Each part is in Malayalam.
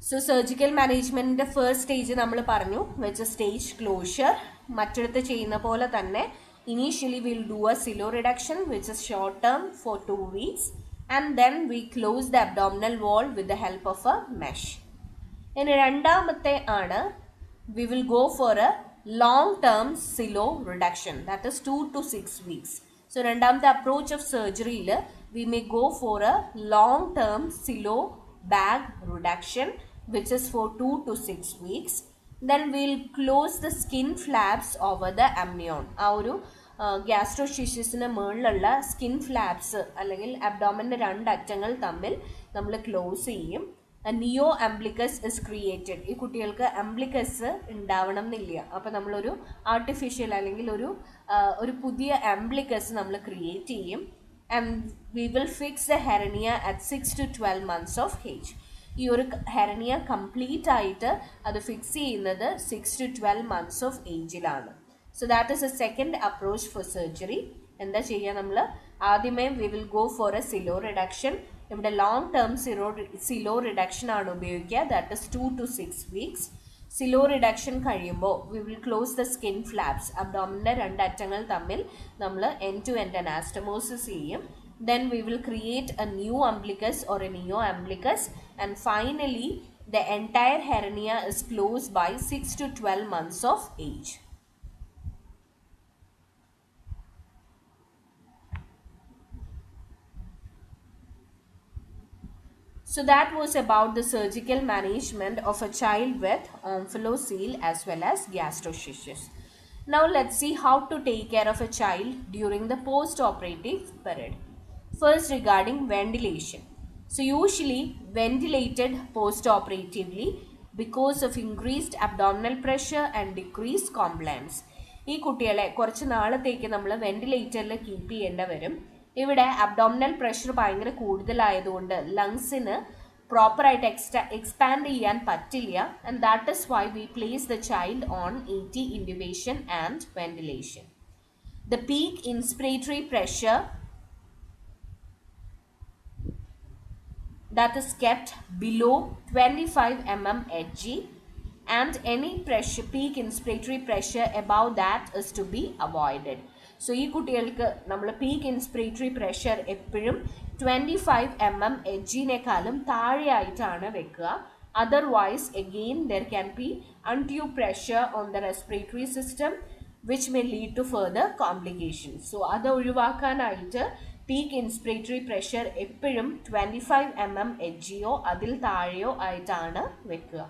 So surgical management first stage നമ്മൾ പറഞ്ഞു, which is stage closure. മറ്റടുത്ത് ചെയ്യുന്ന പോലെ തന്നെ initially we'll do a silo reduction which is short term for 2 weeks and then we close the abdominal wall with the help of a mesh. ഇനി രണ്ടാമത്തെ ആണ് we will go for a long term silo reduction, that is 2 to 6 weeks. So രണ്ടാമത്തെ approach of surgery we may go for a long term silo bag reduction which is for 2 to 6 weeks. Then we'll close the skin flaps over the amnion. ആ ഒരു ഗ്യാസ്ട്രോഷിഷ്യസിന് മുകളിലുള്ള സ്കിൻ ഫ്ലാപ്സ് അല്ലെങ്കിൽ അബ്ഡോമിൻ്റെ രണ്ടറ്റങ്ങൾ തമ്മിൽ നമ്മൾ ക്ലോസ് ചെയ്യും. നിയോ അംബ്ലിക്കസ് ഇസ് ക്രിയേറ്റഡ്. ഈ കുട്ടികൾക്ക് അംബ്ലിക്കസ് ഉണ്ടാവണം എന്നില്ല. അപ്പോൾ നമ്മളൊരു ആർട്ടിഫിഷ്യൽ അല്ലെങ്കിൽ ഒരു പുതിയ അംബ്ലിക്കസ് നമ്മൾ ക്രിയേറ്റ് ചെയ്യും. And we will fix the hernia at 6 to 12 months of age. ഈ ഒരു ഹെർണിയ കംപ്ലീറ്റ് ആയിട്ട് അത് ഫിക്സ് ചെയ്യുന്നത് 6 to 12 months of ഏജിലാണ്. So that is a second approach for surgery. എന്താ ചെയ്യുക നമ്മൾ? ആദ്യമേ we will go for a silo reduction. ഇവിടെ ലോങ് ടേം സിലോ റിഡക്ഷൻ ആണ് ഉപയോഗിക്കുക. That is 2 to 6 weeks. Silo reduction കഴിയുമ്പോൾ we will close the skin flaps. അബ്ഡോമിൻ്റെ രണ്ടറ്റങ്ങൾ തമ്മിൽ നമ്മൾ എൻഡ് ടു എൻഡ് അനാസ്റ്റമോസിസ് ചെയ്യും. Then we will create a new umbilicus or a neo umbilicus, and finally the entire hernia is closed by 6 to 12 months of age. So that was about the surgical management of a child with omphalocele as well as gastroschisis. Now let's see how to take care of a child during the post-operative period. First, regarding ventilation. So usually ventilated post-operatively because of increased abdominal pressure and decreased compliance. ഈ കുട്ടികളെ കുറച്ച് നാളത്തേക്ക് നമ്മൾ വെന്റിലേറ്ററിൽ കീപ്പ് ചെയ്യേണ്ടി വരും. ഇവിടെ അബ്ഡോമിനൽ പ്രഷർ ഭയങ്കര കൂടുതലായതുകൊണ്ട് ലങ്സിന് പ്രോപ്പറായിട്ട് എക്സ്പാൻഡ് ചെയ്യാൻ പറ്റില്ല. And that is why we place the child on ET intubation and ventilation. The peak inspiratory pressure that is kept below 25 mm Hg, and any pressure peak inspiratory pressure above that is to be avoided. So ഈ കുട്ടികൾക്ക് നമ്മൾ പീക്ക് ഇൻസ്പിറേറ്ററി പ്രഷർ എപ്പോഴും 25 mm Hgനേക്കാളും താഴെയായിട്ടാണ് വെക്കുക. Otherwise again there can be undue pressure on the respiratory system which may lead to further complications. So അത് ഒഴിവാക്കാനായിട്ട് പീക്ക് ഇൻസ്പിറേറ്ററി പ്രഷർ എപ്പോഴും 25 mm Hgയോ അതിൽ താഴെയോ ആയിട്ടാണ് വെക്കുക.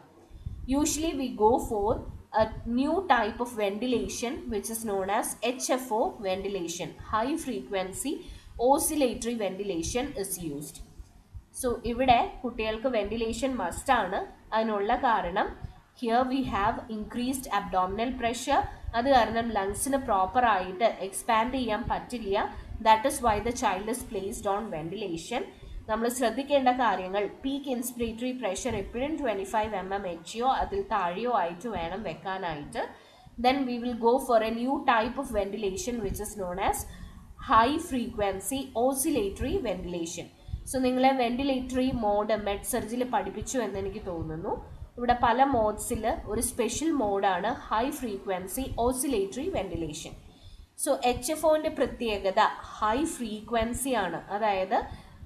Usually we go four a new type of ventilation which is known as HFO ventilation. High frequency oscillatory ventilation is used. So ഇവിടെ കുട്ടികൾക്ക് വെന്റിലേഷൻ മസ്റ്റ് ആണ്. അതിനുള്ള കാരണം here we have increased abdominal pressure. അത് കാരണം ലങ്സിന് പ്രോപ്പറായിട്ട് എക്സ്പാൻഡ് ചെയ്യാൻ പറ്റില്ല. That is why the child is placed on ventilation. നമ്മൾ ശ്രദ്ധിക്കേണ്ട കാര്യങ്ങൾ, പീക്ക് ഇൻസ്പിറേറ്ററി പ്രഷർ എപ്പോഴും 25 mm Hgയോ അതിൽ താഴെയോ ആയിട്ട് വേണം വെക്കാനായിട്ട്. Then we will go for a new type of ventilation which is known as high frequency oscillatory ventilation. So നിങ്ങളെ വെന്റിലേറ്ററി മോഡ് മെഡ് സർജിയിൽ പഠിപ്പിച്ചു എന്ന് എനിക്ക് തോന്നുന്നു. ഇവിടെ പല മോഡ്സിൽ ഒരു സ്പെഷ്യൽ മോഡാണ് high frequency oscillatory ventilation. So HFOൻ്റെ പ്രത്യേകത ഹൈ ഫ്രീക്വൻസി ആണ്. അതായത്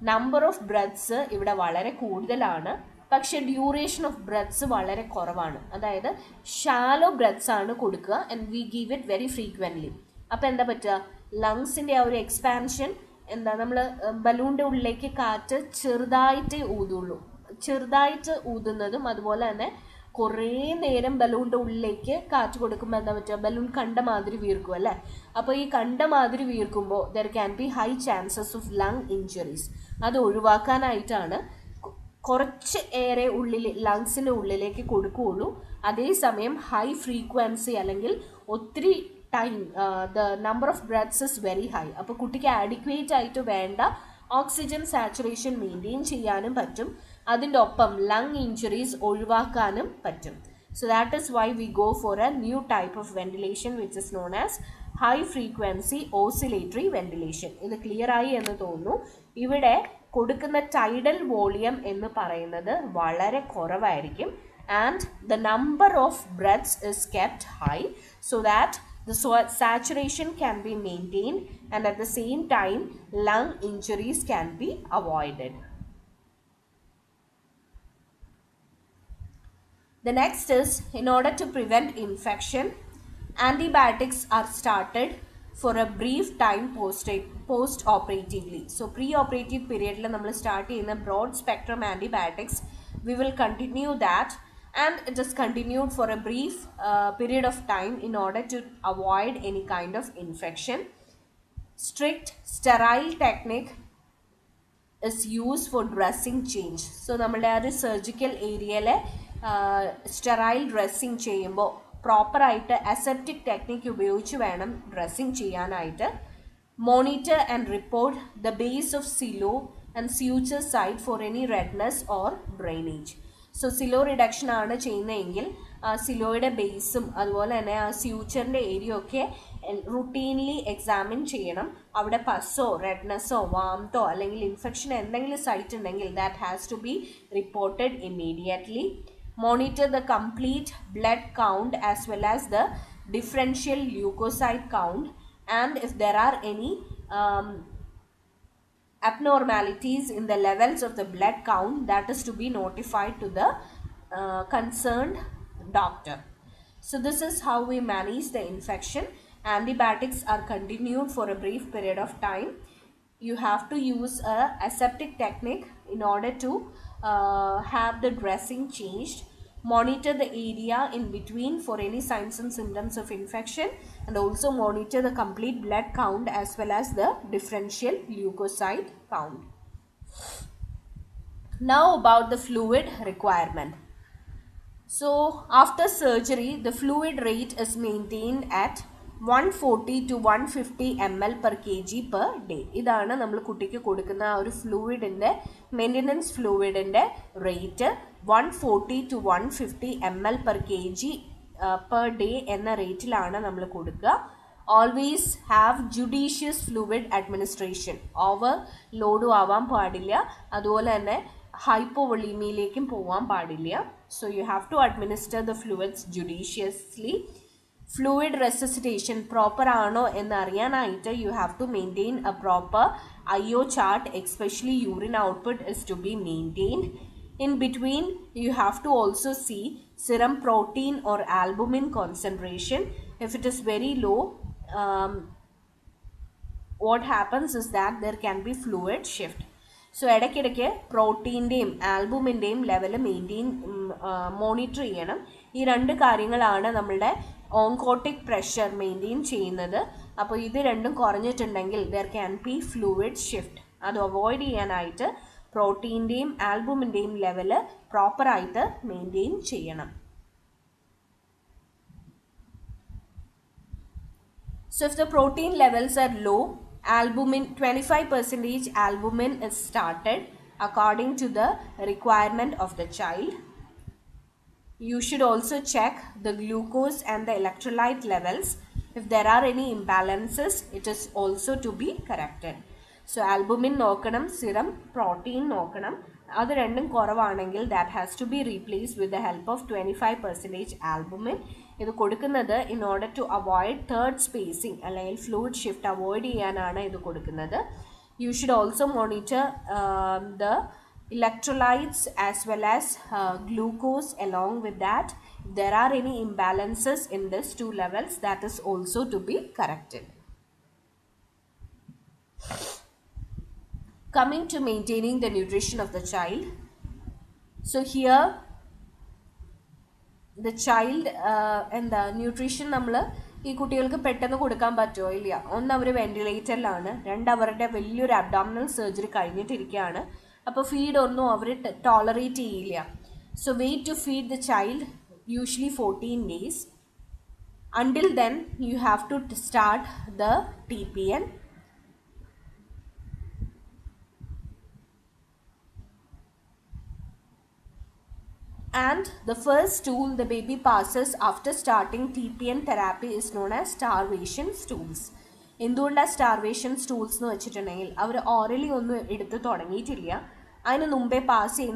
നമ്പർ ഓഫ് ബ്രെത്ത്സ് ഇവിടെ വളരെ കൂടുതലാണ്, പക്ഷെ ഡ്യൂറേഷൻ ഓഫ് ബ്രെത്ത്സ് വളരെ കുറവാണ്. അതായത് ഷാലോ ബ്രെത്ത്സ് ആണ് കൊടുക്കുക and we give it very frequently. അപ്പോൾ എന്താ പറ്റുക? ലങ്സിൻ്റെ ആ ഒരു എക്സ്പാൻഷൻ എന്താ, നമ്മൾ ബലൂണിൻ്റെ ഉള്ളിലേക്ക് കാറ്റ് ചെറുതായിട്ടേ ഊതുള്ളൂ. ചെറുതായിട്ട് ഊതുന്നതും അതുപോലെ തന്നെ കുറേ നേരം ബലൂണിൻ്റെ ഉള്ളിലേക്ക് കാറ്റ് കൊടുക്കുമ്പോൾ എന്താ പറ്റുക? ബലൂൺ കണ്ട മാതിരി വീർക്കും അല്ലേ? അപ്പോൾ ഈ കണ്ട മാതിരി വീർക്കുമ്പോൾ there can be high chances of lung injuries. അത് ഒഴിവാക്കാനായിട്ടാണ് കുറച്ച് ഏറെ ലങ്സിൻ്റെ ഉള്ളിലേക്ക് കൊടുക്കുകയുള്ളൂ. അതേസമയം ഹൈ ഫ്രീക്വൻസി അല്ലെങ്കിൽ ഒത്തിരി time the number of breaths is very high. അപ്പോൾ കുട്ടിക്ക് ആഡിക്വേറ്റ് ആയിട്ട് വേണ്ട ഓക്സിജൻ സാച്ചുറേഷൻ മെയിൻറ്റെയിൻ ചെയ്യാനും പറ്റും. അതിൻ്റെ ഒപ്പം ലങ് ഇഞ്ചുറീസ് ഒഴിവാക്കാനും പറ്റും. So that is why we go for a new type of ventilation which is known as high frequency oscillatory ventilation. ഇത് ക്ലിയർ ആയി എന്ന് തോന്നുന്നു. ഇവിടെ കൊടുക്കുന്ന ടൈഡൽ വോളിയം എന്ന് പറയുന്നത് വളരെ കുറവായിരിക്കും. And the number of breaths is kept high so that the saturation can be maintained, and at the same time lung injuries can be avoided. The next is, in order to prevent infection, antibiotics are started for a brief time post-operatively. So pre-operative period la nammal start cheyna broad spectrum antibiotics, we will continue that, and it is continued for a brief period of time in order to avoid any kind of infection. Strict sterile technique is used for dressing change. So നമ്മളുടെ ആ ഒരു സർജിക്കൽ ഏരിയയിൽ സ്റ്റെറൈൽ ഡ്രസ്സിങ് ചെയ്യുമ്പോൾ പ്രോപ്പറായിട്ട് അസെപ്റ്റിക് ടെക്നിക്ക് ഉപയോഗിച്ച് വേണം ഡ്രസ്സിങ് ചെയ്യാനായിട്ട്. Monitor and report the base of silo and suture side for any redness or drainage. So silo reduction ആണ് ചെയ്യുന്നതെങ്കിൽ സിലോയുടെ ബേസും അതുപോലെ തന്നെ ആ സ്യൂച്ചറിൻ്റെ ഏരിയ ഒക്കെ റുട്ടീൻലി എക്സാമിൻ ചെയ്യണം. അവിടെ പസ്സോ റെഡ്നെസ്സോ വാംതോ അല്ലെങ്കിൽ ഇൻഫെക്ഷൻ എന്തെങ്കിലും സൈറ്റ് ഉണ്ടെങ്കിൽ that has to be reported immediately. Monitor the complete blood count as well as the differential leukocyte count, and if there are any abnormalities in the levels of the blood count, that is to be notified to the concerned doctor. So this is how we manage the infection. Antibiotics are continued for a brief period of time. You have to use a aseptic technique in order to have the dressing changed. Monitor the area in between for any signs and symptoms of infection, and also monitor the complete blood count as well as the differential leukocyte count. Now about the fluid requirement. So after surgery, the fluid rate is maintained at 140 to 150 ml per kg per day. ഇതാണ് നമ്മൾ കുട്ടിക്ക് കൊടുക്കുന്ന ആ ഒരു ഫ്ലൂയിഡിൻ്റെ maintenance ഫ്ലൂയിഡിൻ്റെ rate 140 to 150 ml per kg per day എന്ന റേറ്റിലാണ് നമ്മൾ കൊടുക്കുക. Always have judicious fluid administration. Over ലോഡും ആവാൻ പാടില്ല, അതുപോലെ തന്നെ ഹൈപ്പോവൊളീമിയയിലേക്കും പോകാൻ പാടില്ല. So you have to administer the fluids judiciously. Fluid resuscitation proper ആണോ എന്ന് അറിയാനായിട്ട് you have to maintain a proper IO chart, especially urine output is to be maintained. In between, you have to also see serum protein or albumin concentration. If it is very low, what happens is that there can be fluid shift. So ഇടയ്ക്കിടയ്ക്ക് പ്രോട്ടീൻ്റെയും ആൽബുമിൻ്റെയും ലെവൽ മോണിറ്റർ ചെയ്യണം. ഈ രണ്ട് കാര്യങ്ങളാണ് നമ്മളുടെ ഓങ്കോട്ടിക് പ്രഷർ മെയിൻറ്റെയിൻ ചെയ്യുന്നത്. അപ്പോൾ ഇത് രണ്ടും കുറഞ്ഞിട്ടുണ്ടെങ്കിൽ there can be fluid shift. അത് അവോയ്ഡ് ചെയ്യാനായിട്ട് പ്രോട്ടീൻ്റെയും ആൽബുമിൻ്റെയും ലെവല് പ്രോപ്പറായിട്ട് മെയിൻറ്റെയിൻ ചെയ്യണം. So if the protein levels are low, albumin 25% albumin is started according to the requirement of the child. You should also check the glucose and the electrolyte levels. If there are any imbalances, it is also to be corrected. So albumin നോക്കണം, serum protein നോക്കണം. അത് രണ്ടും കുറവാണെങ്കിൽ that has to be replaced with the help of 25% albumin. ഇത് കൊടുക്കുന്നത് in order to avoid third spacing അല്ലെങ്കിൽ fluid shift അവോയ്ഡ് ചെയ്യാനാണ് ഇത് കൊടുക്കുന്നത്. You should also monitor the electrolytes as well as glucose along with that. If there are any imbalances in these two levels, that is also to be corrected. Coming to maintaining the nutrition of the child. So here the child and the nutrition നമ്മൾ ഈ കുട്ടികൾക്ക് പെട്ടെന്ന് കൊടുക്കാൻ പറ്റുമോ ഇല്ല. ഒന്ന് അവർ വെന്റിലേറ്ററിലാണ്, രണ്ട് അവരുടെ വലിയൊരു അബ്ഡോമിനൽ സർജറി കഴിഞ്ഞിട്ടിരിക്കുകയാണ്. അപ്പോൾ ഫീഡ് ഒന്നും അവർ ടോളറേറ്റ് ചെയ്യില്ല. So wait to feed the child usually 14 days. Until then you have to start the TPN. And the first stool the baby passes after starting TPN therapy is known as starvation stools. എന്തുകൊണ്ടാണ് സ്റ്റാർവേഷൻ സ്റ്റൂൾസ് എന്ന് വെച്ചിട്ടുണ്ടെങ്കിൽ അവർ ഓറലി ഒന്നും എടുത്ത് തുടങ്ങിയിട്ടില്ല, അതിന് മുമ്പേ പാസ് ചെയ്യുന്ന